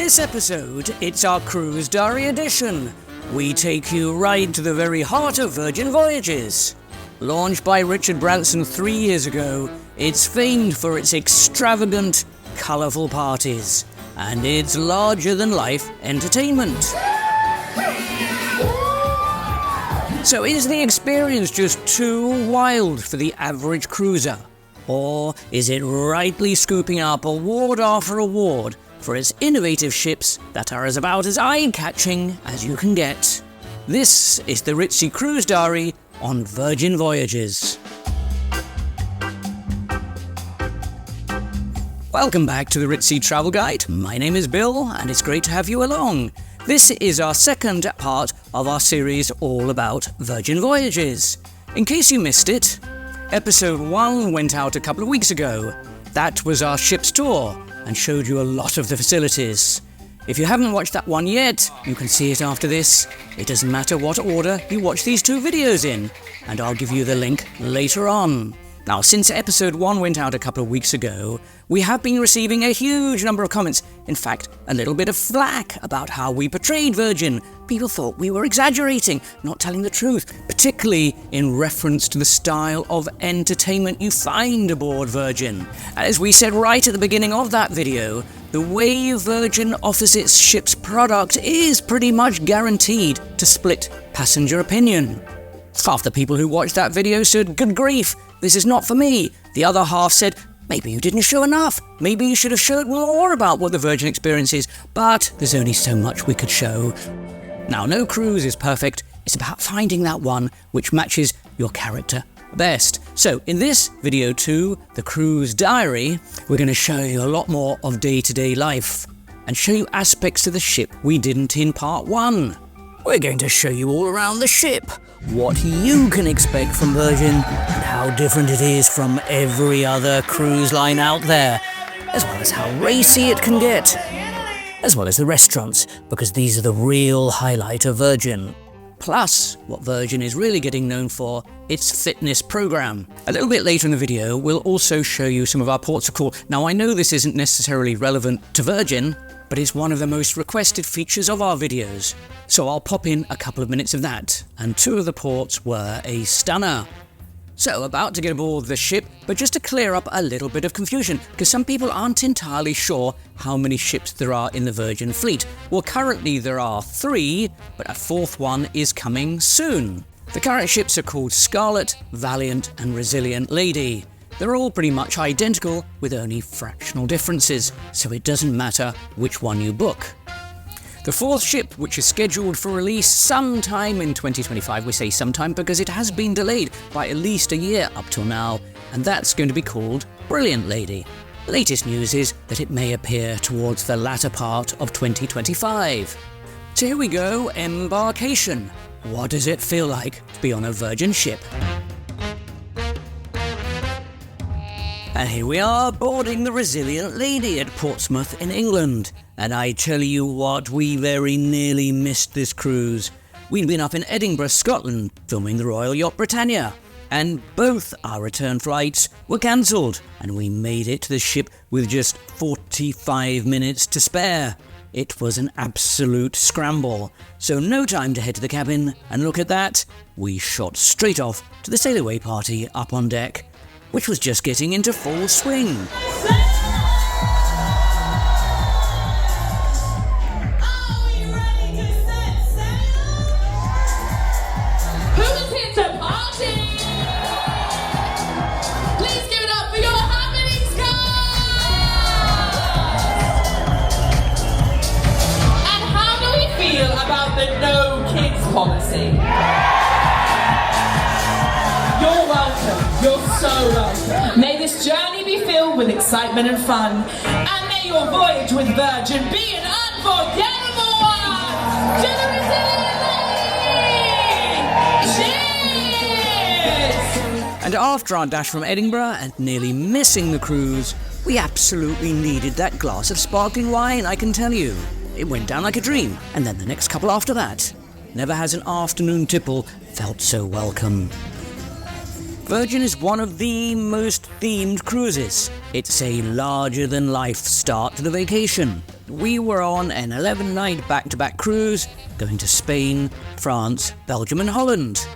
this episode, it's our Cruise Diary edition. We take you right to the very heart of Virgin Voyages. Launched by Richard Branson 3 years ago, it's famed for its extravagant, colourful parties and its larger-than-life entertainment. So is the experience just too wild for the average cruiser? Or is it rightly scooping up award after award for its innovative ships that are about as eye-catching as you can get? This is the Ritzy Cruise Diary on Virgin Voyages. Welcome back to the Ritzy Travel Guide. My name is Bill, and it's great to have you along. This is our second part of our series all about Virgin Voyages. In case you missed it, Episode 1 went out a couple of weeks ago. That was our ship's tour and showed you a lot of the facilities. If you haven't watched that one yet, you can see it after this. It doesn't matter what order you watch these two videos in, and I'll give you the link later on. Now, since episode 1 went out a couple of weeks ago, we have been receiving a huge number of comments. In fact, a little bit of flack about how we portrayed Virgin. People thought we were exaggerating, not telling the truth, particularly in reference to the style of entertainment you find aboard Virgin. As we said right at the beginning of that video, the way Virgin offers its ship's product is pretty much guaranteed to split passenger opinion. Half the people who watched that video said, "Good grief, this is not for me." The other half said, "Maybe you didn't show enough. Maybe you should have showed more about what the Virgin experience is." But there's only so much we could show. Now, no cruise is perfect. It's about finding that one which matches your character best. So in this video 2, the Cruise Diary, we're going to show you a lot more of day-to-day life and show you aspects of the ship we didn't in part 1. We're going to show you all around the ship, what you can expect from Virgin and how different it is from every other cruise line out there, as well as how racy it can get, as well as the restaurants, because these are the real highlight of Virgin. Plus, what Virgin is really getting known for, its fitness program. A little bit later in the video, we'll also show you some of our ports of call. Now, I know this isn't necessarily relevant to Virgin, but it's one of the most requested features of our videos. So I'll pop in a couple of minutes of that, and 2 of the ports were a stunner. So, about to get aboard the ship, but just to clear up a little bit of confusion, because some people aren't entirely sure how many ships there are in the Virgin fleet. Well, currently there are 3, but a 4th one is coming soon. The current ships are called Scarlet, Valiant and Resilient Lady. They're all pretty much identical, with only fractional differences, so it doesn't matter which one you book. The 4th ship, which is scheduled for release sometime in 2025, we say sometime because it has been delayed by at least a year up till now, and that's going to be called Brilliant Lady. Latest news is that it may appear towards the latter part of 2025. So here we go, Embarkation. What does it feel like to be on a Virgin ship? And here we are, boarding the Resilient Lady at Portsmouth in England. And I tell you what, we very nearly missed this cruise. We'd been up in Edinburgh, Scotland, filming the Royal Yacht Britannia. And both our return flights were cancelled, and we made it to the ship with just 45 minutes to spare. It was an absolute scramble. So no time to head to the cabin, and look at that, we shot straight off to the Sailaway Party up on deck, which was just getting into full swing. Policy. You're welcome. You're so welcome. May this journey be filled with excitement and fun, and may your voyage with Virgin be an unforgettable one. To the Resilient Lady! Cheers! And after our dash from Edinburgh and nearly missing the cruise, we absolutely needed that glass of sparkling wine, I can tell you. It went down like a dream, and then the next couple after that. Never has an afternoon tipple felt so welcome. Virgin is one of the most themed cruises. It's a larger-than-life start to the vacation. we were on an 11-night back-to-back cruise going to Spain, France, Belgium and Holland.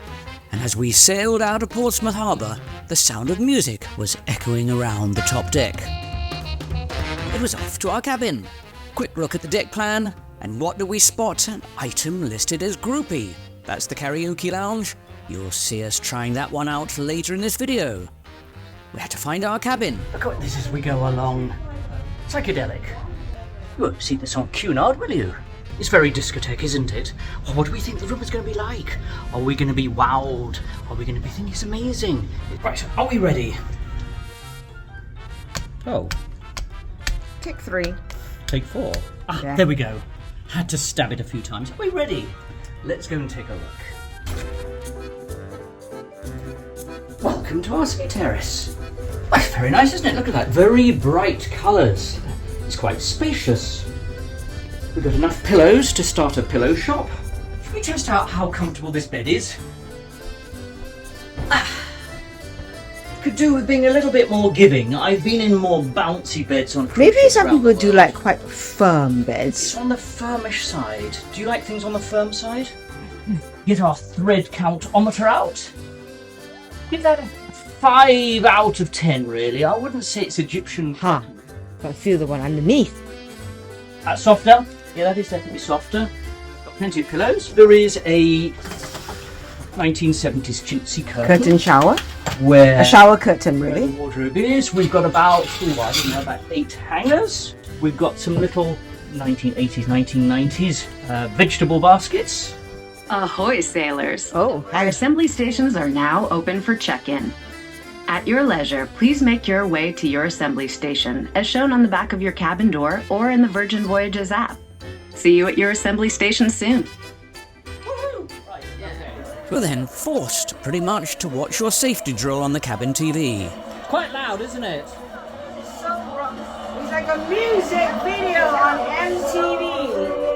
And as we sailed out of Portsmouth Harbour, the sound of music was echoing around the top deck. It was off to our cabin. Quick look at the deck plan, and what do we spot? An item listed as Groupie. That's the karaoke lounge. You'll see us trying that one out later in this video. We had to find our cabin. Look at this as we go along. Psychedelic. You won't see this on Cunard, will you? It's very discotheque, isn't it? Oh, what do we think the room is going to be like? Are we going to be wowed? Are we going to be thinking it's amazing? Right, are we ready? Oh. Take 3. Take 4. Ah, Yeah. There we go. Had to stab it a few times. Are we ready? Let's go and take a look. Welcome to our ski terrace. Well, very nice, isn't it? Look at that. Very bright colours. It's quite spacious. We've got enough pillows to start a pillow shop. Should we test out how comfortable this bed is? Could do with being a little bit more giving. I've been in more bouncy beds on cruise Maybe ships some around people the do world. like quite firm It's beds. on the firmish side. Do you like things on the firm side? Get our thread countometer out. Give that a 5 out of 10, really. I wouldn't say it's Egyptian. Huh. But feel the one underneath. That's softer. Yeah, that is definitely softer. Got plenty of pillows. There is a 1970s chintzy Curtain shower. where A shower curtain, where the really. wardrobe is. We've got about, I don't know, about 8 hangers. We've got some little 1980s, 1990s vegetable baskets. Ahoy, sailors! Oh, Our assembly stations are now open for check-in. At your leisure, please make your way to your assembly station, as shown on the back of your cabin door or in the Virgin Voyages app. See you at your assembly station soon. You're then forced, pretty much, to watch your safety drill on the cabin TV. Quite loud, isn't it? It's like a music video on MTV.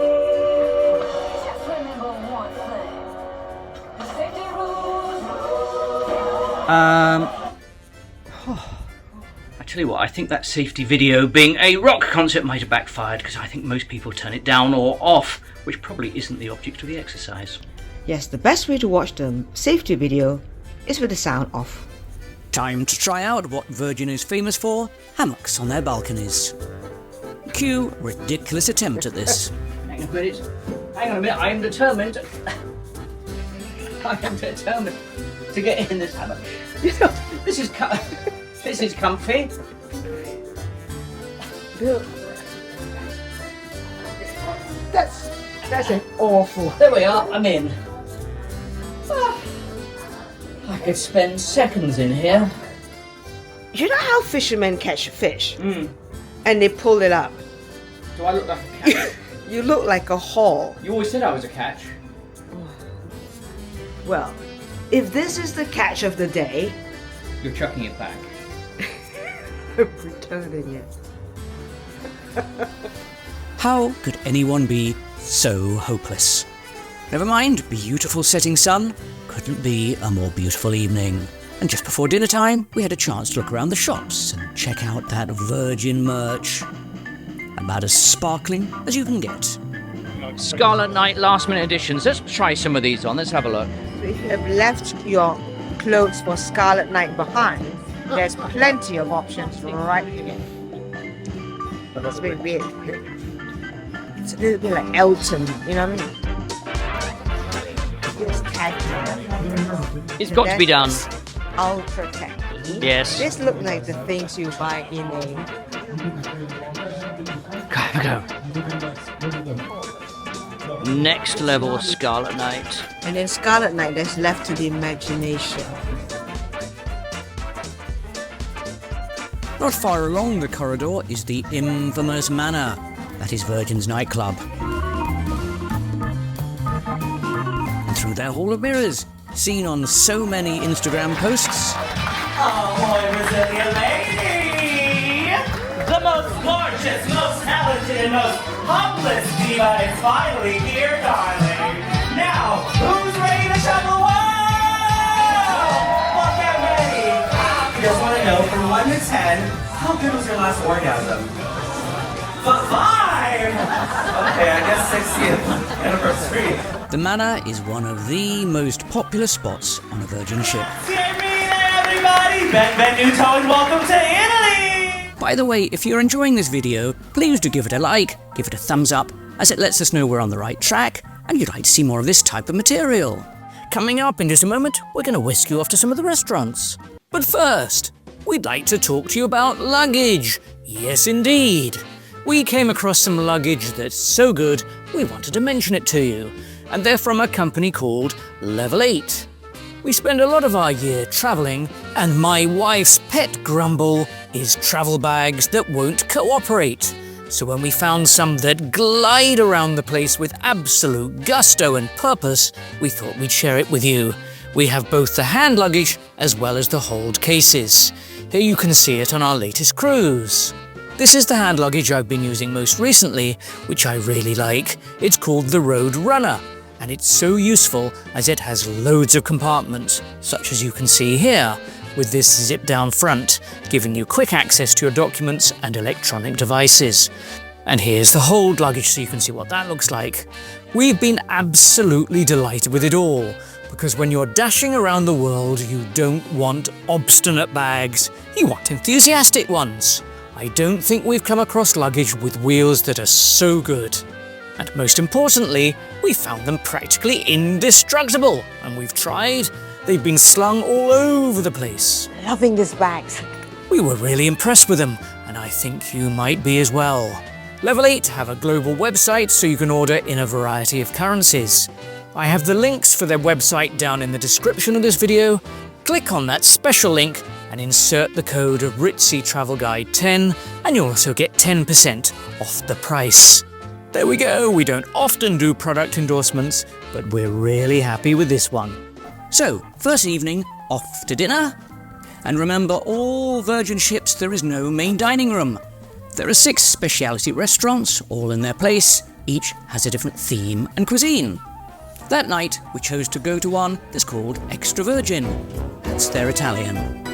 I tell you what, I think that safety video being a rock concert might have backfired, because I think most people turn it down or off, which probably isn't the object of the exercise. Yes, the best way to watch the safety video is with the sound off. Time to try out what Virgin is famous for, hammocks on their balconies. Cue ridiculous attempt at this. Hang on a minute, I am determined. I am determined to get in this hammock. This is this is comfy. Bill, that's an awful. There we are, I'm in. I could spend seconds in here. You know how fishermen catch fish Mm. and they pull it up? Do I look like a catch? You look like a haul. You always said I was a catch. Well, if this is the catch of the day, You're chucking it back. I'm returning it. How could anyone be so hopeless? Never mind, beautiful setting sun. Couldn't be a more beautiful evening. And just before dinner time, we had a chance to look around the shops and check out that Virgin merch. About as sparkling as you can get. Scarlet Night last minute editions. Let's try some of these on. Let's have a look. So if you have left your clothes for Scarlet Night behind, there's plenty of options right here. It's a bit weird. It's a little bit like Elton, you know what I mean? It's khaki. It's got to be done. Ultra khaki. Yes. This look like the things you buy in a... Go. Next level Scarlet Night. And then Scarlet Night, that's left to the imagination. Not far along the corridor is the infamous Manor. That is Virgin's nightclub. And through their hall of mirrors, seen on so many Instagram posts. Ahoy, resilient lady! The most gorgeous, most talented, and most humblest diva is finally here, darling. Now, who's ready to shovel? Well, get ready. I just want to know from 1 to 10, how good was your last orgasm? 5! Okay, I guess 60th anniversary. The Manor is one of the most popular spots on a Virgin ship. Everybody, Ben Newton, welcome to Italy! By the way, if you're enjoying this video, please do give it a like, give it a thumbs up, as it lets us know we're on the right track and you'd like to see more of this type of material. Coming up in just a moment, we're going to whisk you off to some of the restaurants. But first, we'd like to talk to you about luggage. Yes, indeed. We came across some luggage that's so good, we wanted to mention it to you. And they're from a company called Level8. We spend a lot of our year travelling, and my wife's pet grumble is travel bags that won't cooperate. So when we found some that glide around the place with absolute gusto and purpose, we thought we'd share it with you. We have both the hand luggage as well as the hold cases. Here you can see it on our latest cruise. This is the hand luggage I've been using most recently, which I really like. It's called the Road Runner, and it's so useful as it has loads of compartments, such as you can see here, with this zip-down front, giving you quick access to your documents and electronic devices. And here's the hold luggage so you can see what that looks like. We've been absolutely delighted with it all, because when you're dashing around the world, you don't want obstinate bags, you want enthusiastic ones. I don't think we've come across luggage with wheels that are so good. And most importantly, we found them practically indestructible, and we've tried. They've been slung all over the place. Loving these bags. We were really impressed with them, and I think you might be as well. Level8 have a global website so you can order in a variety of currencies. I have the links for their website down in the description of this video. Click on that special link and insert the code of Ritzy Travel Guide 10, and you'll also get 10% off the price. There we go, we don't often do product endorsements, but we're really happy with this one. So, first evening, off to dinner. And remember, all Virgin ships, there is no main dining room. There are 6 specialty restaurants, all in their place. Each has a different theme and cuisine. That night, we chose to go to one that's called Extra Virgin. That's their Italian.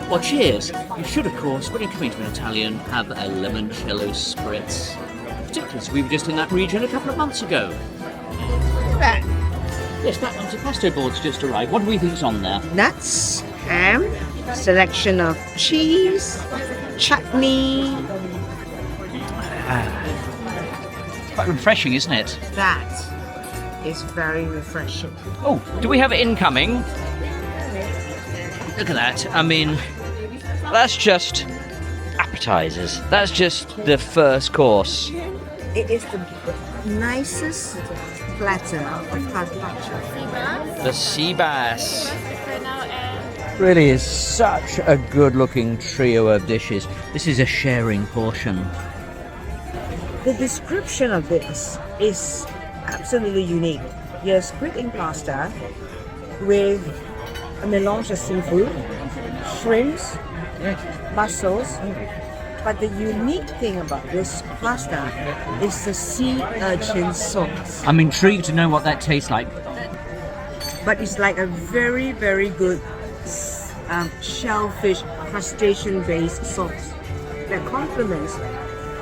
Well, cheers. You should, of course, when you're coming to an Italian, have a limoncello spritz. Particularly as we were just in that region a couple of months ago. Yes, that antipasto board's just arrived. What do we think's on there? Nuts, ham, selection of cheese, chutney. Quite refreshing, isn't it? That is very refreshing. Oh, do we have it incoming? Look at that. I mean, that's just appetizers. That's just the first course. It is the nicest platter of carpaccio. The sea bass. Really is such a good-looking trio of dishes. This is a sharing portion. The description of this is absolutely unique. You have squid in pasta with a melange of seafood, shrimps, mussels. But the unique thing about this pasta is the sea urchin sauce. I'm intrigued to know what that tastes like. But it's like a very, very good shellfish crustacean-based sauce that complements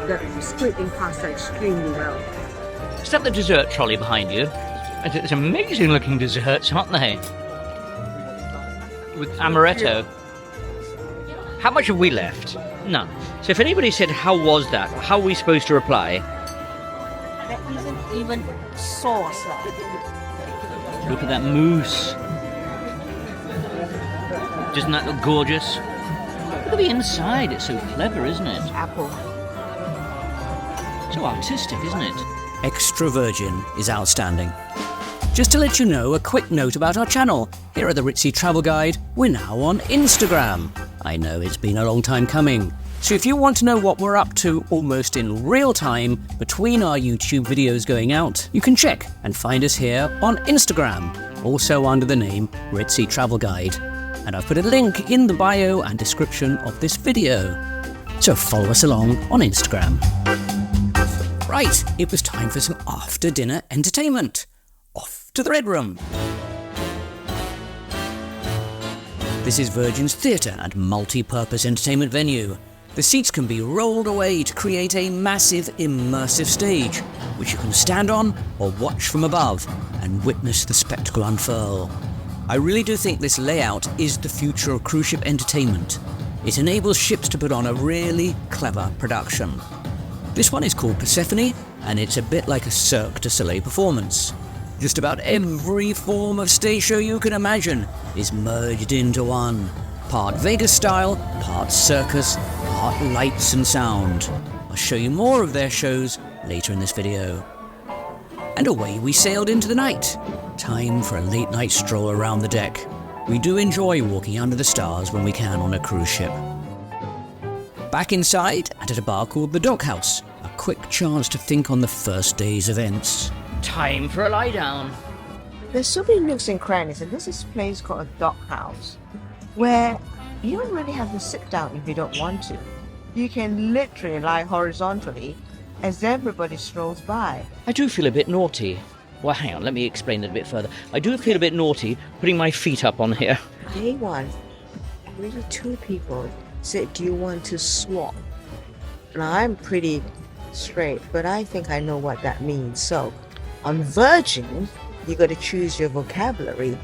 the squid in pasta extremely well. Is that the dessert trolley behind you? It's amazing looking desserts, aren't they? With amaretto. How much have we left? None. So if anybody said, how was that? How are we supposed to reply? There isn't even sauce. Look at that mousse. Doesn't that look gorgeous? Look at the inside. It's so clever, isn't it? Apple. So artistic, isn't it? Extra Virgin is outstanding. Just to let you know, a quick note about our channel. Here at the Ritzy Travel Guide, we're now on Instagram. I know it's been a long time coming. So if you want to know what we're up to almost in real time between our YouTube videos going out, you can check and find us here on Instagram, also under the name Ritzy Travel Guide. And I've put a link in the bio and description of this video. So follow us along on Instagram. Right, it was time for some after-dinner entertainment. Off to the Red Room. This is Virgin's theatre and multi-purpose entertainment venue. The seats can be rolled away to create a massive immersive stage, which you can stand on or watch from above and witness the spectacle unfurl. I really do think this layout is the future of cruise ship entertainment. It enables ships to put on a really clever production. This one is called Persephone, and it's a bit like a Cirque du Soleil performance. Just about every form of stage show you can imagine is merged into one. Part Vegas style, part circus, part lights and sound. I'll show you more of their shows later in this video. And away we sailed into the night. Time for a late night stroll around the deck. We do enjoy walking under the stars when we can on a cruise ship. Back inside and at a bar called the Dockhouse, a quick chance to think on the first day's events. Time for a lie down. There's so many nooks and crannies, and there's this place called a Dockhouse, where you don't really have to sit down if you don't want to. You can literally lie horizontally as everybody strolls by. I do feel a bit naughty. Well, hang on, let me explain that a bit further. I do feel a bit naughty putting my feet up on here. Day one, really two people said, do you want to swap? Now, I'm pretty straight, but I think I know what that means. So, on Virgin, you got to choose your vocabulary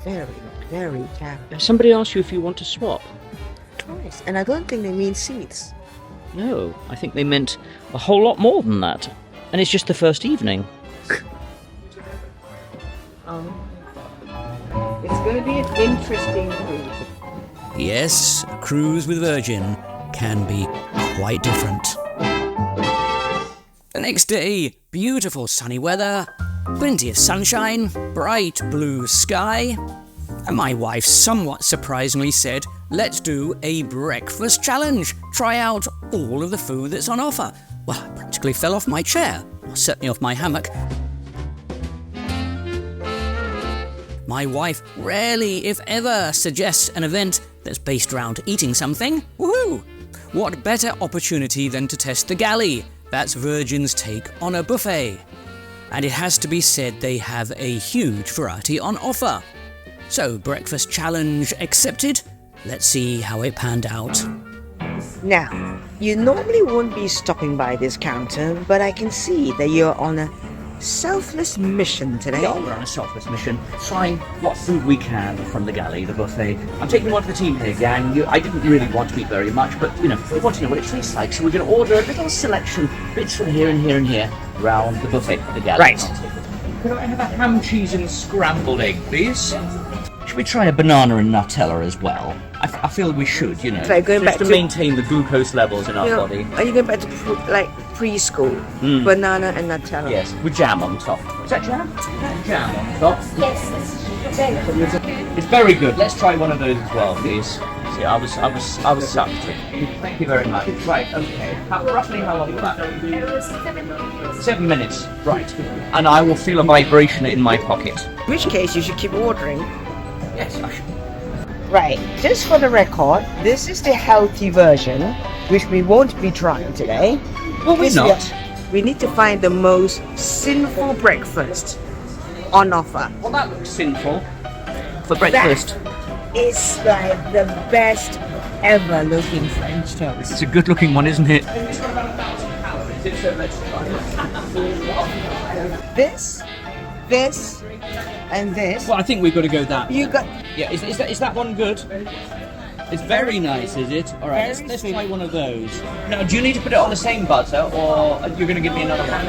very, very carefully. Somebody asked you if you want to swap? Twice, and I don't think they mean seats. No, I think they meant a whole lot more than that. And it's just the first evening. It's going to be an interesting cruise. Yes, a cruise with Virgin can be quite different. The next day, beautiful sunny weather, plenty of sunshine, bright blue sky, and my wife somewhat surprisingly said, let's do a breakfast challenge, try out all of the food that's on offer. Well, I practically fell off my chair, or certainly off my hammock. My wife rarely, if ever, suggests an event that's based around eating something. Woohoo! What better opportunity than to test the Galley? That's Virgin's take on a buffet. And it has to be said they have a huge variety on offer. So, breakfast challenge accepted. Let's see how it panned out. Now, you normally won't be stopping by this counter, but I can see that you're on a selfless mission today. Yeah, we're on a selfless mission, trying what food we can from the Galley, the buffet. I'm taking one for the team here, gang. I didn't really want to eat very much, but, we want to know what it tastes like, so we're going to order a little selection, bits from here and here and here, around the buffet for the Galley. Right. Could I have a ham, cheese and scrambled egg, please? Should we try a banana and Nutella as well? I feel we should, So going back to maintain the glucose levels in our body. Are you going back to preschool? Banana and Nutella? Yes, with jam on top. Is that jam? Jam on top? Yes. It's very good. Let's try one of those as well, please. See, I was sucked. Thank you very much. Right, okay. Roughly how long was that? 7 minutes. Right. And I will feel a vibration in my pocket. In which case, you should keep ordering. Yes, I should. Right, just for the record, this is the healthy version, which we won't be trying today. Well, we're not. We need to find the most sinful breakfast on offer. Well, that looks sinful. For breakfast. That is like the best ever looking French toast. It's a good looking one, isn't it? This, and this. Well, I think we've got to go that. You got. Yeah, is that one good? It's very nice, is it? All right, let's try one of those. Now, do you need to put it on the same butter, or you're going to give me another one?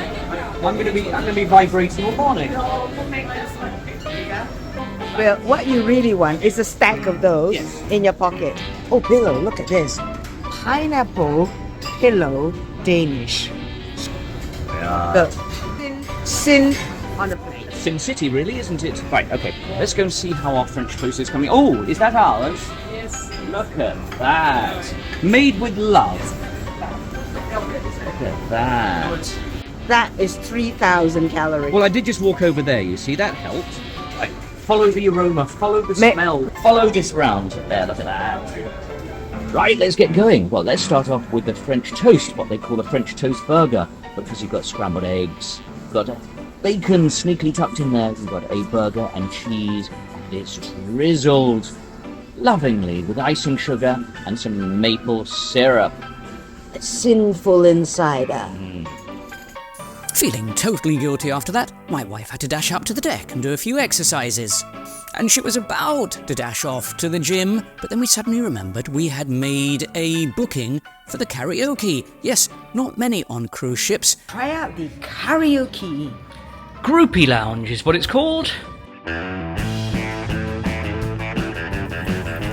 I'm going to be vibrating all morning. Well, what you really want is a stack of those in your pocket. Oh, Billo, look at this. Pineapple pillow Danish. Yeah. Look, sin on the plate. Sin City, really, isn't it? Right, okay. Let's go and see how our French toast is coming. Oh, is that ours? Yes. Look at that. Made with love. Look at that. That is 3,000 calories. Well, I did just walk over there, you see, that helped. Right. Follow the aroma, follow the smell, follow this round. There, look at that. Right, let's get going. Well, let's start off with the French toast, what they call a French toast burger, because you've got scrambled eggs, you've got bacon sneakily tucked in there, you've got a burger and cheese, and it's drizzled lovingly with icing sugar and some maple syrup. sinful insider. Feeling totally guilty after that, my wife had to dash up to the deck and do a few exercises. And she was about to dash off to the gym, but then we suddenly remembered we had made a booking for the karaoke. Yes, not many on cruise ships. Try out the karaoke. Groupie Lounge is what it's called.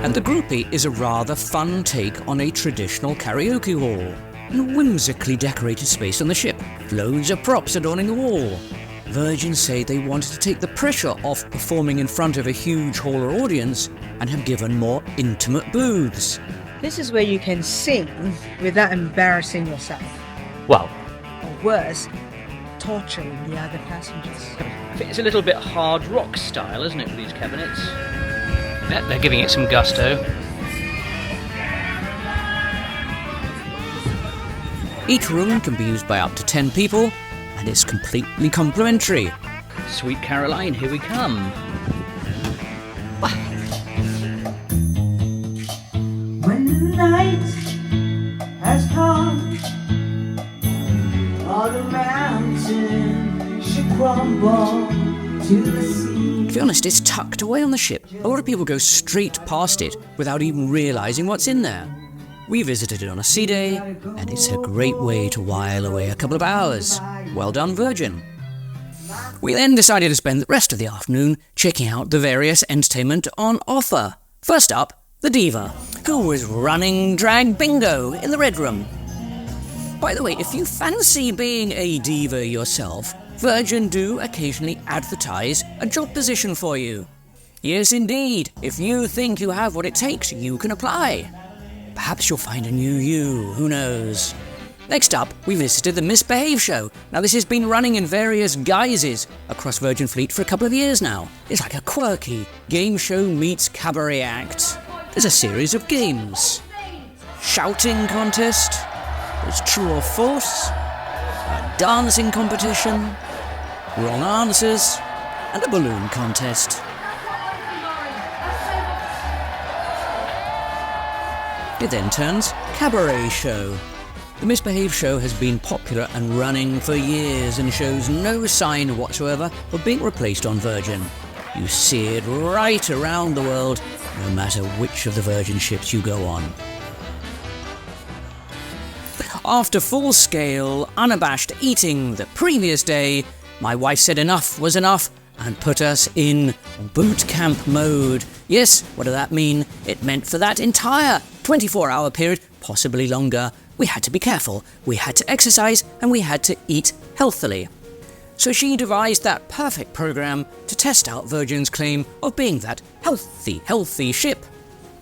And the Groupie is a rather fun take on a traditional karaoke hall. A whimsically decorated space on the ship. Loads of props adorning the wall. Virgin say they wanted to take the pressure off performing in front of a huge hall or audience and have given more intimate booths. This is where you can sing without embarrassing yourself. Well, Or worse, torturing the other passengers. it's a little bit hard rock style, isn't it, with these cabinets? Yeah, they're giving it some gusto. Each room can be used by up to 10 people, and it's completely complimentary. Sweet Caroline, here we come. When the night has come, all the mountains should crumble to the sea. To be honest, it's tucked away on the ship. A lot of people go straight past it without even realising what's in there. We visited it on a sea day, and it's a great way to while away a couple of hours. Well done, Virgin. We then decided to spend the rest of the afternoon checking out the various entertainment on offer. First up, the Diva, who was running drag bingo in the Red Room. By the way, if you fancy being a diva yourself, Virgin do occasionally advertise a job position for you. Yes, indeed. If you think you have what it takes, you can apply. Perhaps you'll find a new you, who knows? Next up, we visited the Misbehave Show. Now, this has been running in various guises across Virgin Fleet for a couple of years now. It's like a quirky game show meets cabaret act. There's a series of games. Shouting contest, there's true or false, a dancing competition, wrong answers, and a balloon contest. It then turns cabaret show. The Misbehave Show has been popular and running for years and shows no sign whatsoever of being replaced on Virgin. You see it right around the world, no matter which of the Virgin ships you go on. After full-scale, unabashed eating the previous day, my wife said enough was enough and put us in Bootcamp mode. Yes, what did that mean? It meant for that entire 24-hour period, possibly longer, we had to be careful, we had to exercise, and we had to eat healthily. So she devised that perfect program to test out Virgin's claim of being that healthy ship.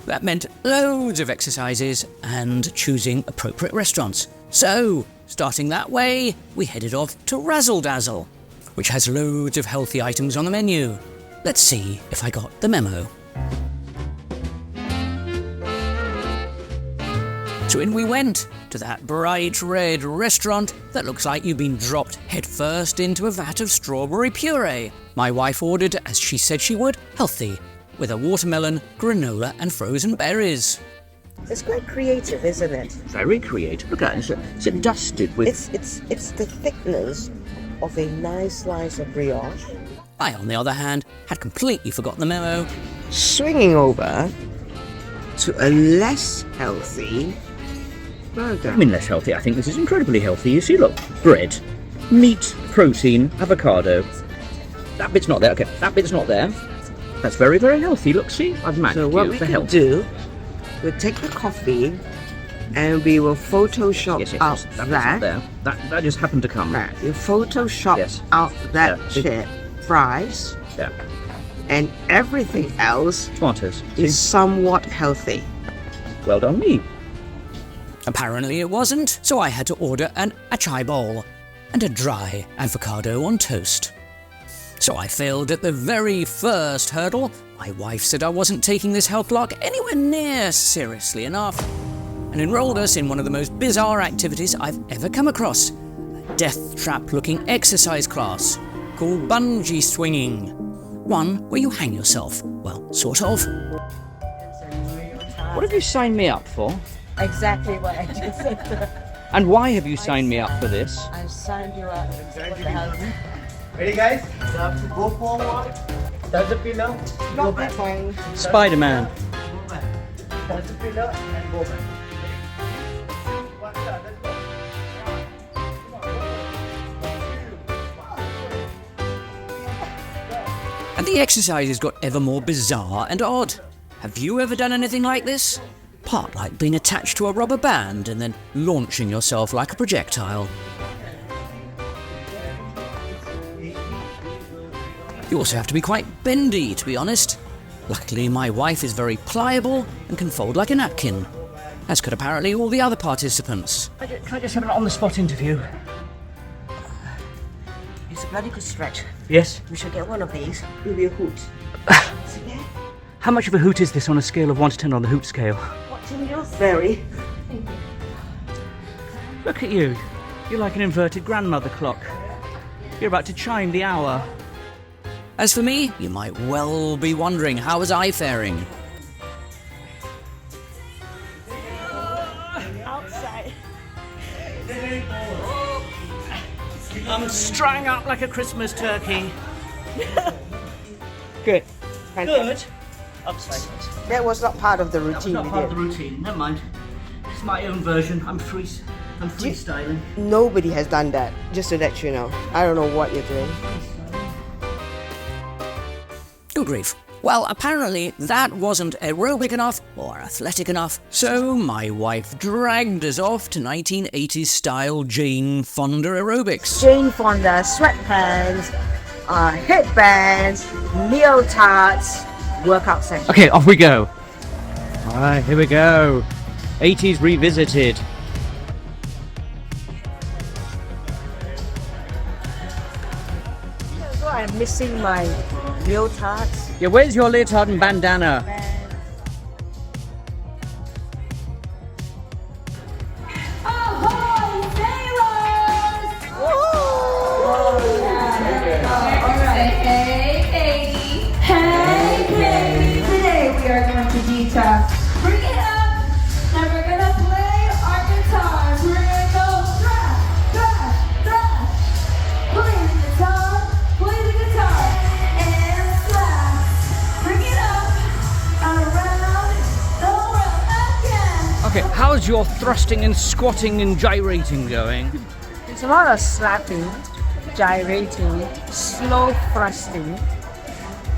That meant loads of exercises and choosing appropriate restaurants. So, starting that way, we headed off to Razzle Dazzle, which has loads of healthy items on the menu. Let's see if I got the memo. So in we went to that bright red restaurant that looks like you've been dropped headfirst into a vat of strawberry puree. My wife ordered, as she said she would, healthy, with a watermelon, granola and frozen berries. It's quite creative, isn't it? Very creative. Look at it. It's dusted with... It's the thickness of a nice slice of brioche. I, on the other hand, had completely forgotten the memo. Swinging over to a less healthy burger. I mean, less healthy. I think this is incredibly healthy. You see, look. Bread, meat, protein, avocado. That bit's not there. Okay, that bit's not there. That's very, very healthy. Look, see? I've matched So what you we for can health. do, we'll take the coffee and we will Photoshop Yes, out that bit's not that. there. That just happened to come. Right, you Photoshop Yes. out that Yeah. chip, fries, Yeah. and everything else Tomatoes. is See? somewhat healthy. Well done, me. Apparently it wasn't, so I had to order an acai bowl and a dry avocado on toast. So I failed at the very first hurdle. My wife said I wasn't taking this health block anywhere near seriously enough, and enrolled us in one of the most bizarre activities I've ever come across. A death trap looking exercise class called bungee swinging. One where you hang yourself. Well, sort of. What have you signed me up for? Exactly what I just said. And why have you signed me up for this? I signed you up. What the hell? Ready, guys? Go forward. Touch the pillar. Go back. Spider-Man. Go back. Touch the pillar and go back. And the exercises got ever more bizarre and odd. Have you ever done anything like this? Part like being attached to a rubber band and then launching yourself like a projectile. You also have to be quite bendy, to be honest. Luckily, my wife is very pliable and can fold like a napkin, as could apparently all the other participants. Can I just have an on-the-spot interview? It's a bloody good stretch. Yes? We should get one of these. Give you a hoot. How much of a hoot is this on a scale of 1 to 10 on the hoot scale? Watching you? Very. Look at you. You're like an inverted grandmother clock. You're about to chime the hour. As for me, you might well be wondering, how was I faring? Outside. I'm strung up like a Christmas turkey. Good. Good. Upside. That was not part of the routine. Not part of the routine. Never mind. It's my own version. I'm freestyling. Nobody has done that, just to let you know. I don't know what you're doing. Good grief. Well, apparently that wasn't aerobic enough or athletic enough, so my wife dragged us off to 1980s style Jane Fonda aerobics. Jane Fonda, sweatpants, headbands, leotards, workout session. Okay, off we go. Alright, here we go. 80s revisited. So I'm missing my leotards. Yeah, where's your leotard and bandana? Ahoy, sailors! Hey, baby! Today we are going to detox. Bring it up, and we're gonna play our guitars. We're gonna go thrash, thrash, thrash. Play the guitar, and slash. Bring it up, and around again. Okay, how's your thrusting and squatting and gyrating going? It's a lot of slapping, gyrating, slow thrusting.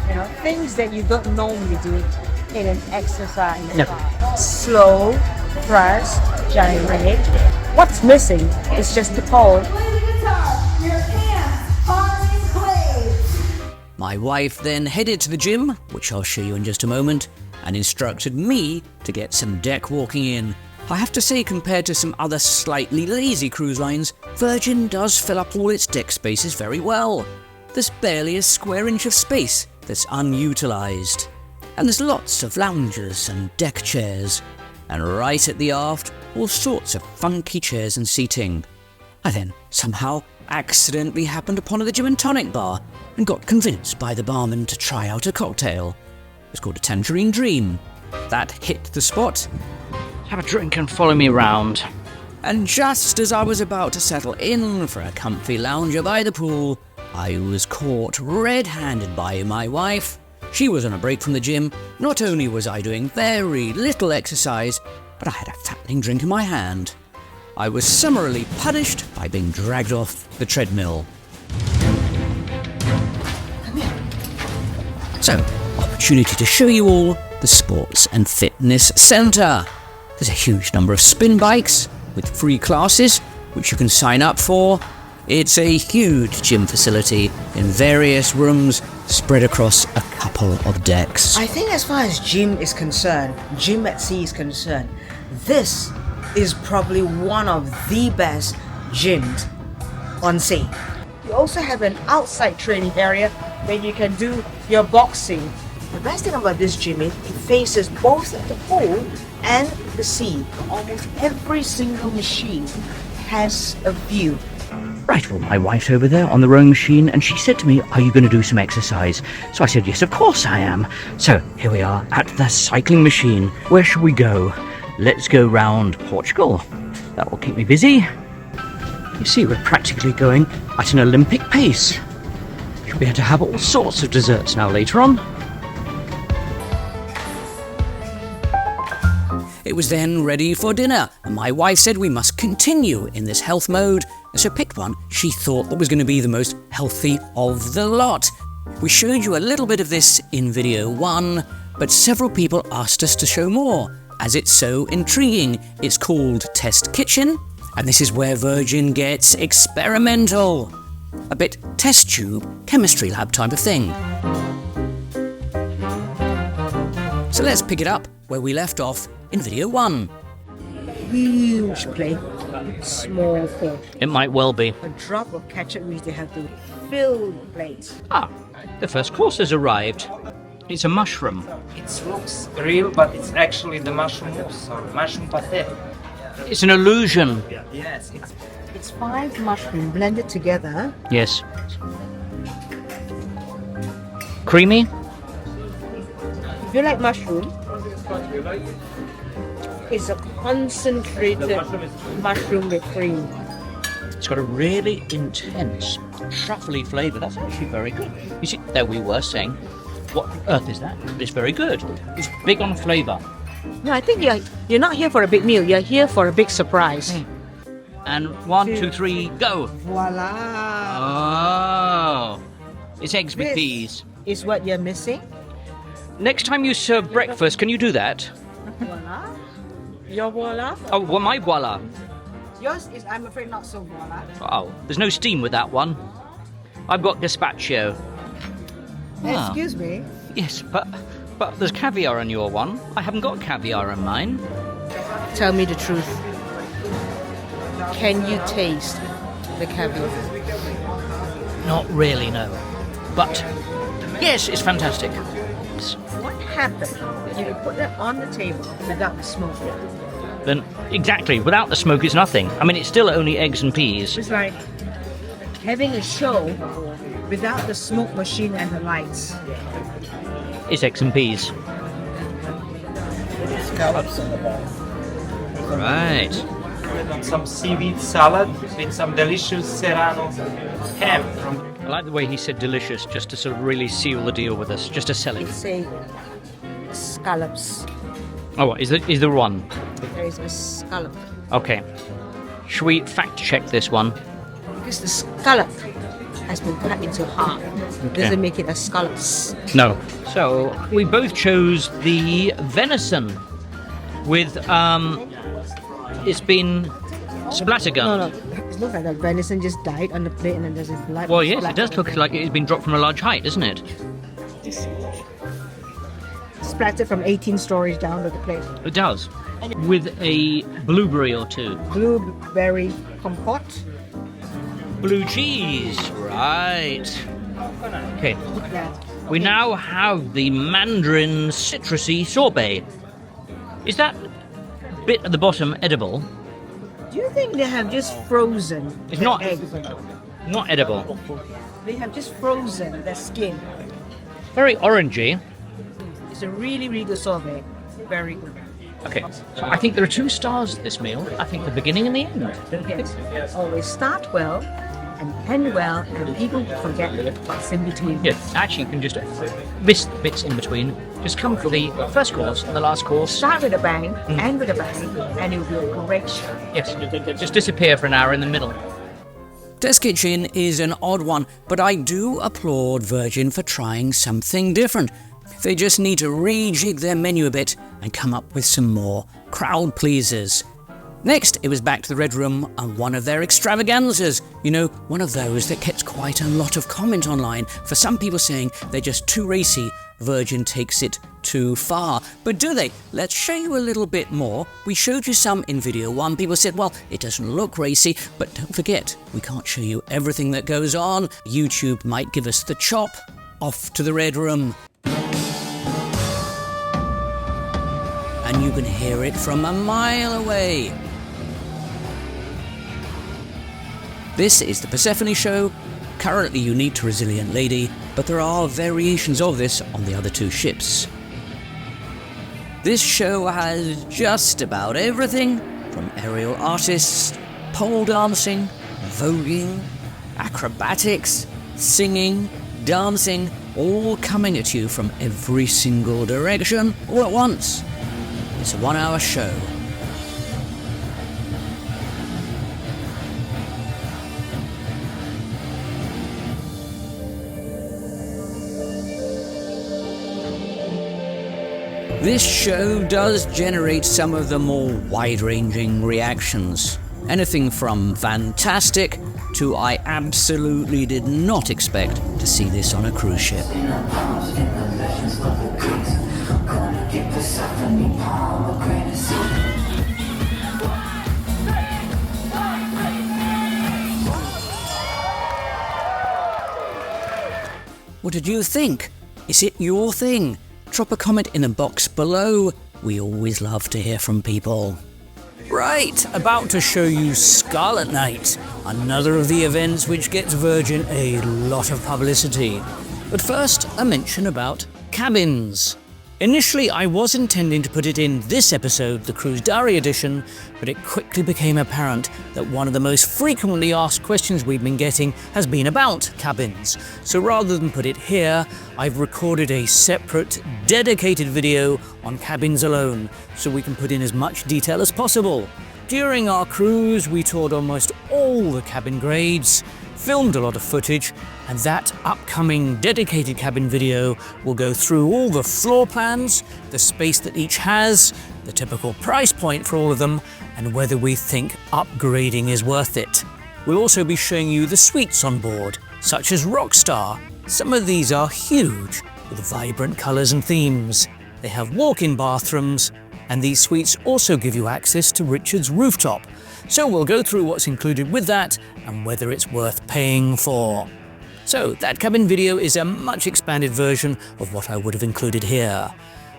You know, things that you don't normally do in an exercise. No. Slow, thrust, gyrate. What's missing is just the pole. Play the guitar. Your hands are in place. My wife then headed to the gym, which I'll show you in just a moment, and instructed me to get some deck walking in. I have to say, compared to some other slightly lazy cruise lines, Virgin does fill up all its deck spaces very well. There's barely a square inch of space that's unutilised. And there's lots of lounges and deck chairs. And right at the aft, all sorts of funky chairs and seating. I then somehow accidentally happened upon the gin and tonic bar and got convinced by the barman to try out a cocktail. It's called a Tangerine Dream. That hit the spot. Have a drink and follow me around. And just as I was about to settle in for a comfy lounger by the pool, I was caught red-handed by my wife. She was on a break from the gym. Not only was I doing very little exercise, but I had a fattening drink in my hand. I was summarily punished by being dragged off the treadmill. So, opportunity to show you all the Sports and Fitness Centre. There's a huge number of spin bikes with free classes, which you can sign up for. It's a huge gym facility in various rooms spread across a couple of decks. I think as far as gym is concerned, gym at sea is concerned, this is probably one of the best gyms on sea. You also have an outside training area where you can do your boxing. The best thing about this gym is it faces both the pool and the sea. Almost every single machine has a view. Right, well, my wife's over there on the rowing machine, and she said to me, are you going to do some exercise? So I said, yes, of course I am. So here we are at the cycling machine. Where shall we go? Let's go round Portugal. That will keep me busy. You see, we're practically going at an Olympic pace. You'll be able to have all sorts of desserts now later on. It was then ready for dinner, and my wife said we must continue in this health mode, and so picked one she thought that was going to be the most healthy of the lot. We showed you a little bit of this in video 1, but several people asked us to show more, as it's so intriguing. It's called Test Kitchen, and this is where Virgin gets experimental. A bit test tube, chemistry lab type of thing. So let's pick it up where we left off in video 1. Huge plate, small fish. It might well be. A drop of ketchup means they have to fill the plate. Ah, the first course has arrived. It's a mushroom. It looks real, but it's actually the mushroom mousse or mushroom pate. It's an illusion. Yes, It's 5 mushrooms blended together. Yes. Creamy? If you like mushroom, it's a concentrated mushroom with cream. It's got a really intense truffly flavour. That's actually very good. You see, there we were saying, what on earth is that? It's very good. It's big on flavour. No, I think you're not here for a big meal. You're here for a big surprise. And 1, 2, 3, go! Voila! Oh! It's eggs with peas. Is what you're missing. Next time you serve breakfast, can you do that? Voila. Your voila. Oh, well, my voila. Yours is, I'm afraid, not so voila. Oh, there's no steam with that one. I've got gazpacho. Ah. Excuse me. Yes, but there's caviar in your one. I haven't got caviar in mine. Tell me the truth. Can you taste the caviar? Not really, no. But, yes, it's fantastic. What happened if you put that on the table without the smoke? Then, exactly, without the smoke it's nothing. I mean, it's still only eggs and peas. It's like having a show without the smoke machine and the lights. It's eggs and peas. scallops. Right. Some seaweed salad with some delicious serrano ham from. I like the way he said delicious, just to sort of really seal the deal with us, just to sell it. It's a scallops. Oh, what, is there one? There is a scallop. Okay. Should we fact check this one? Because the scallop has been cut into half. Doesn't make it a scallops. No. So we both chose the venison with it's been splattergun. No. It looks like the venison just died on the plate and then there's blood. Well, yes, it does look like it's been dropped from a large height, doesn't it? Splattered from 18 stories down to the plate. It does. With a blueberry or two. Blueberry compote. Blue cheese, right. Okay. We now have the mandarin citrusy sorbet. Is that bit at the bottom edible? Do you think they have just frozen It's the not- eggs? Not edible. They have just frozen the skin. Very orangey. It's a really, really good sorbet. Very good. Okay, so I think there are 2 stars to this meal. I think the beginning and the end. Yes. Always start well and end well, and people forget what's in between. Yeah, actually, you can just miss the bits in between. Just come for the first course and the last course. Start with a bang, end with a bang, and it will be a great show. Yes, just disappear for an hour in the middle. Test Kitchen is an odd one, but I do applaud Virgin for trying something different. They just need to rejig their menu a bit and come up with some more crowd pleasers. Next, it was back to the Red Room and one of their extravaganzas. You know, one of those that gets quite a lot of comment online for some people saying they're just too racy. Virgin takes it too far. But do they? Let's show you a little bit more. We showed you some in video 1. People said, well, it doesn't look racy, but don't forget, we can't show you everything that goes on. YouTube might give us the chop. Off to the Red Room. And you can hear it from a mile away. This is the Persephone show, currently unique to Resilient Lady, but there are variations of this on the other 2 ships. This show has just about everything from aerial artists, pole dancing, voguing, acrobatics, singing, dancing, all coming at you from every single direction, all at once. It's a 1-hour show. This show does generate some of the more wide-ranging reactions. Anything from fantastic to I absolutely did not expect to see this on a cruise ship. What did you think? Is it your thing? Drop a comment in the box below. We always love to hear from people. Right, about to show you Scarlet Night, another of the events which gets Virgin a lot of publicity. But first, a mention about cabins. Initially, I was intending to put it in this episode, the Cruise Diary edition, but it quickly became apparent that one of the most frequently asked questions we've been getting has been about cabins. So rather than put it here, I've recorded a separate, dedicated video on cabins alone, so we can put in as much detail as possible. During our cruise, we toured almost all the cabin grades, filmed a lot of footage, and that upcoming dedicated cabin video will go through all the floor plans, the space that each has, the typical price point for all of them, and whether we think upgrading is worth it. We'll also be showing you the suites on board, such as Rockstar. Some of these are huge, with vibrant colours and themes. They have walk-in bathrooms, and these suites also give you access to Richard's rooftop. So we'll go through what's included with that and whether it's worth paying for. So that cabin video is a much expanded version of what I would have included here.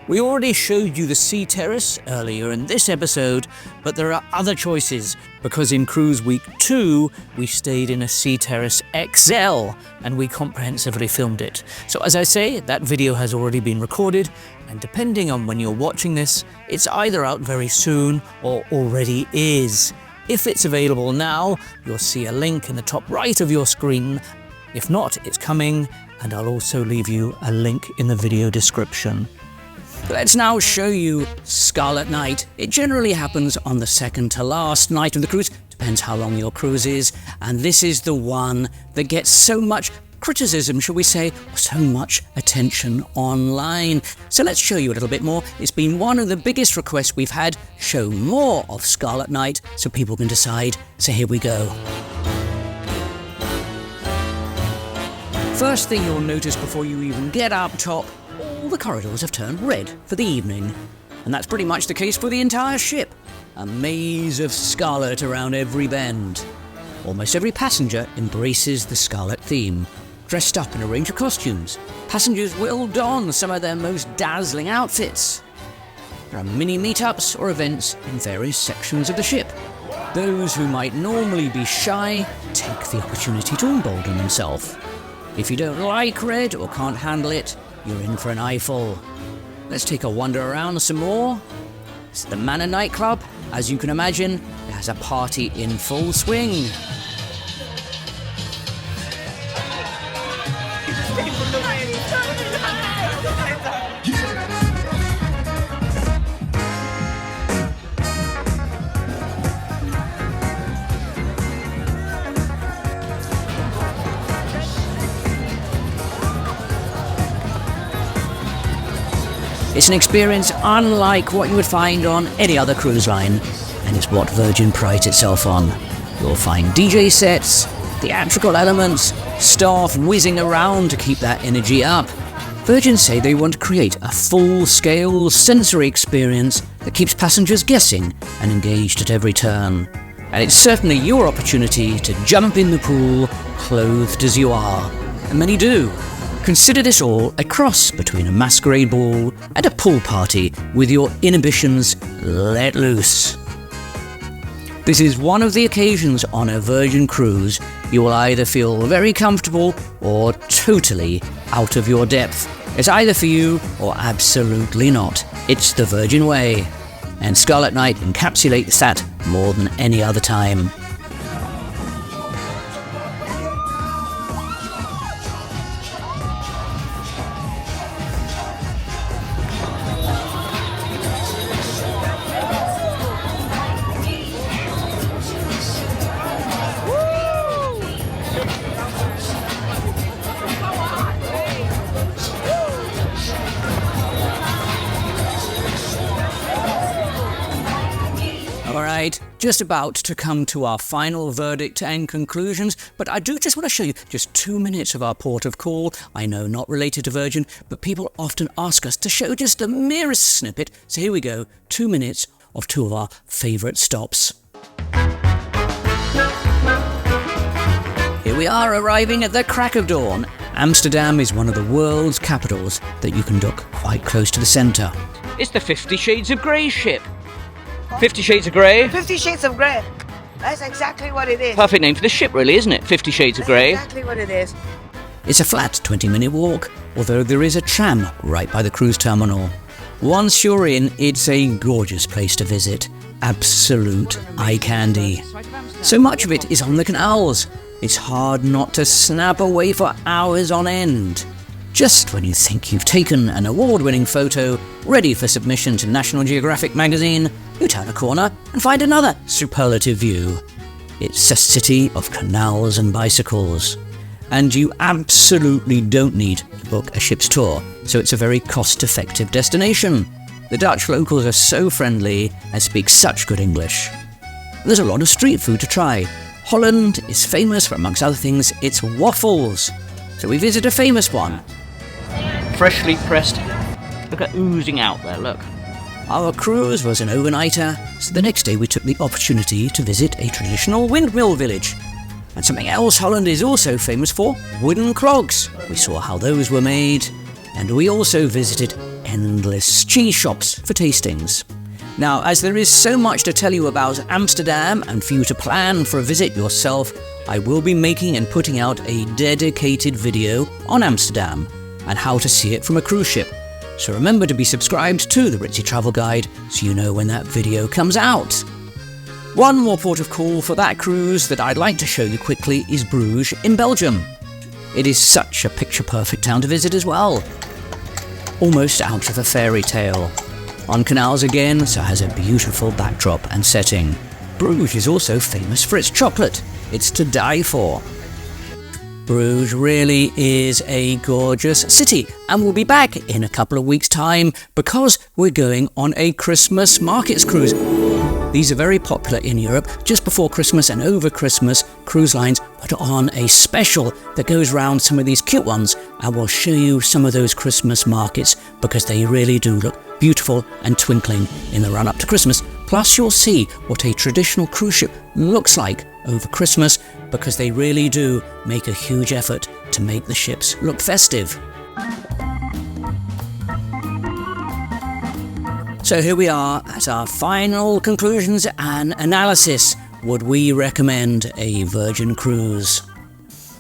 We already showed you the Sea Terrace earlier in this episode, but there are other choices, because in Cruise Week 2 we stayed in a Sea Terrace XL and we comprehensively filmed it. So as I say, that video has already been recorded, and depending on when you're watching this, it's either out very soon or already is. If it's available now, you'll see a link in the top right of your screen. If not, it's coming, and I'll also leave you a link in the video description. Let's now show you Scarlet Night. It generally happens on the second to last night of the cruise, depends how long your cruise is, and this is the one that gets so much criticism, shall we say, so much attention online. So let's show you a little bit more. It's been one of the biggest requests we've had. Show more of Scarlet Night so people can decide. So here we go. First thing you'll notice before you even get up top, all the corridors have turned red for the evening. And that's pretty much the case for the entire ship. A maze of scarlet around every bend. Almost every passenger embraces the scarlet theme. Dressed up in a range of costumes, passengers will don some of their most dazzling outfits. There are mini meetups or events in various sections of the ship. Those who might normally be shy take the opportunity to embolden themselves. If you don't like red or can't handle it, you're in for an eyeful. Let's take a wander around some more. It's the Manor Nightclub. As you can imagine, it has a party in full swing. It's an experience unlike what you would find on any other cruise line, and it's what Virgin prides itself on. You'll find DJ sets, theatrical elements, staff whizzing around to keep that energy up. Virgin say they want to create a full-scale sensory experience that keeps passengers guessing and engaged at every turn. And it's certainly your opportunity to jump in the pool, clothed as you are. And many do. Consider this all a cross between a masquerade ball and a pool party with your inhibitions let loose. This is one of the occasions on a Virgin cruise you will either feel very comfortable or totally out of your depth. It's either for you or absolutely not. It's the Virgin way. and Scarlet Night encapsulates that more than any other time. Alright, just about to come to our final verdict and conclusions, but I do just want to show you just 2 minutes of our port of call. I know, not related to Virgin, but people often ask us to show just the merest snippet, so here we go, 2 minutes of two of our favourite stops. Here we are, arriving at the crack of dawn. Amsterdam is one of the world's capitals that you can dock quite close to the centre. It's the 50 Shades of Grey ship. 50 Shades of Grey. 50 Shades of Grey. That's exactly what it is. Perfect name for the ship, really, isn't it? 50 Shades of Grey. That's exactly what it is. It's a flat 20-minute walk, although there is a tram right by the cruise terminal. Once you're in, it's a gorgeous place to visit. Absolute eye candy. So much of it is on the canals. It's hard not to snap away for hours on end. Just when you think you've taken an award-winning photo, ready for submission to National Geographic magazine, you turn a corner and find another superlative view. It's a city of canals and bicycles. And you absolutely don't need to book a ship's tour, so it's a very cost-effective destination. The Dutch locals are so friendly and speak such good English. There's a lot of street food to try. Holland is famous for, amongst other things, its waffles. So we visit a famous one. Freshly pressed. Look at oozing out there, look. Our cruise was an overnighter, so the next day we took the opportunity to visit a traditional windmill village. And something else Holland is also famous for, wooden clogs. We saw how those were made, and we also visited endless cheese shops for tastings. Now, as there is so much to tell you about Amsterdam and for you to plan for a visit yourself, I will be making and putting out a dedicated video on Amsterdam and how to see it from a cruise ship. So remember to be subscribed to the Ritzy Travel Guide so you know when that video comes out. One more port of call for that cruise that I'd like to show you quickly is Bruges in Belgium. It is such a picture-perfect town to visit as well. Almost out of a fairy tale. On canals again, so has a beautiful backdrop and setting. Bruges is also famous for its chocolate. It's to die for. Bruges really is a gorgeous city, and we'll be back in a couple of weeks' time because we're going on a Christmas markets cruise. These are very popular in Europe. Just before Christmas and over Christmas, cruise lines put on a special that goes around some of these cute ones, and we'll show you some of those Christmas markets because they really do look beautiful and twinkling in the run-up to Christmas. Plus you'll see what a traditional cruise ship looks like over Christmas because they really do make a huge effort to make the ships look festive. So here we are at our final conclusions and analysis. Would we recommend a Virgin cruise?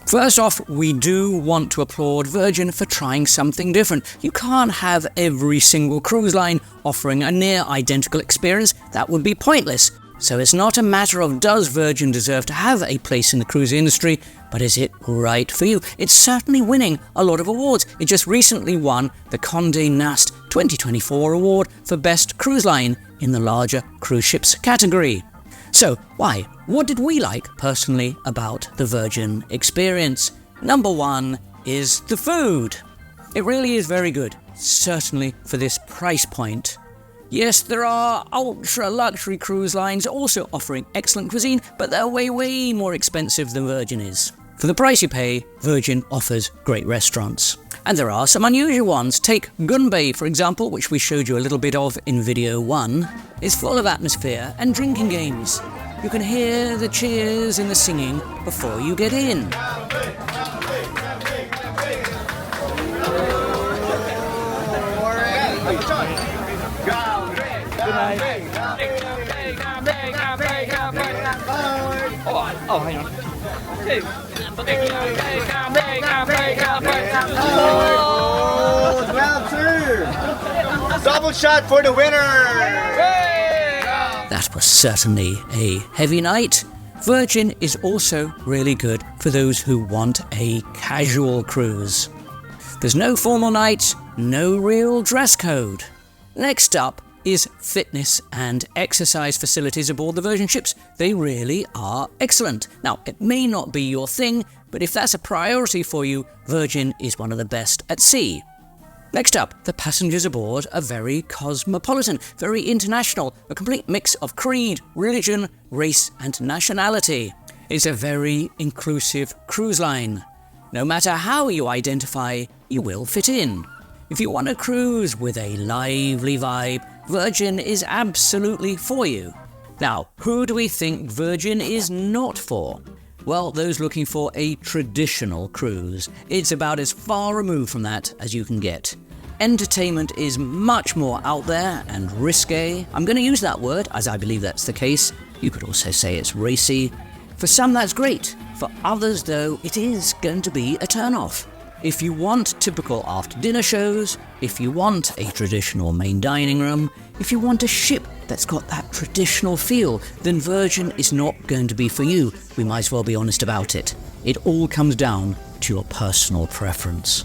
First off, we do want to applaud Virgin for trying something different. You can't have every single cruise line offering a near identical experience. That would be pointless. So it's not a matter of does Virgin deserve to have a place in the cruise industry, but is it right for you? It's certainly winning a lot of awards. It just recently won the Condé Nast 2024 award for Best Cruise Line in the larger cruise ships category. So, why? What did we like, personally, about the Virgin experience? Number one is the food. It really is very good, certainly for this price point. Yes, there are ultra-luxury cruise lines also offering excellent cuisine, but they're way more expensive than Virgin is. For the price you pay, Virgin offers great restaurants. And there are some unusual ones. Take Gunbay, for example, which we showed you a little bit of in video 1. It's full of atmosphere and drinking games. You can hear the cheers and the singing before you get in. Oh, hang on. Round 2! Double shot for the winner! That was certainly a heavy night. Virgin is also really good for those who want a casual cruise. There's no formal night, no real dress code. Next up is fitness and exercise facilities aboard the Virgin ships. They really are excellent. Now, it may not be your thing, but if that's a priority for you, Virgin is one of the best at sea. Next up, the passengers aboard are very cosmopolitan, very international, a complete mix of creed, religion, race and nationality. It's a very inclusive cruise line. No matter how you identify, you will fit in. If you want a cruise with a lively vibe, Virgin is absolutely for you. Now, who do we think Virgin is not for? Well, those looking for a traditional cruise. It's about as far removed from that as you can get. Entertainment is much more out there and risque. I'm going to use that word, as I believe that's the case. You could also say it's racy. For some, that's great. For others, though, it is going to be a turn-off. If you want typical after-dinner shows, if you want a traditional main dining room, if you want a ship that's got that traditional feel, then Virgin is not going to be for you. We might as well be honest about it. It all comes down to your personal preference.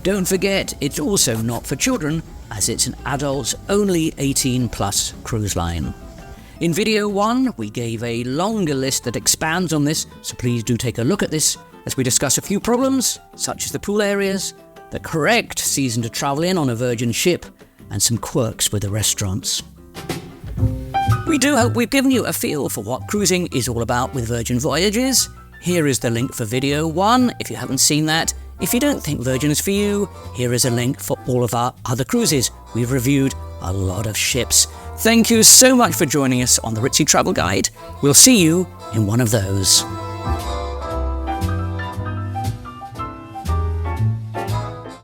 Don't forget, it's also not for children, as it's an adults-only 18-plus cruise line. In video 1, we gave a longer list that expands on this, so please do take a look at this as we discuss a few problems, such as the pool areas, the correct season to travel in on a Virgin ship, and some quirks with the restaurants. We do hope we've given you a feel for what cruising is all about with Virgin Voyages. Here is the link for video 1 if you haven't seen that. If you don't think Virgin is for you, here is a link for all of our other cruises. We've reviewed a lot of ships. Thank you so much for joining us on the Ritzy Travel Guide. We'll see you in one of those.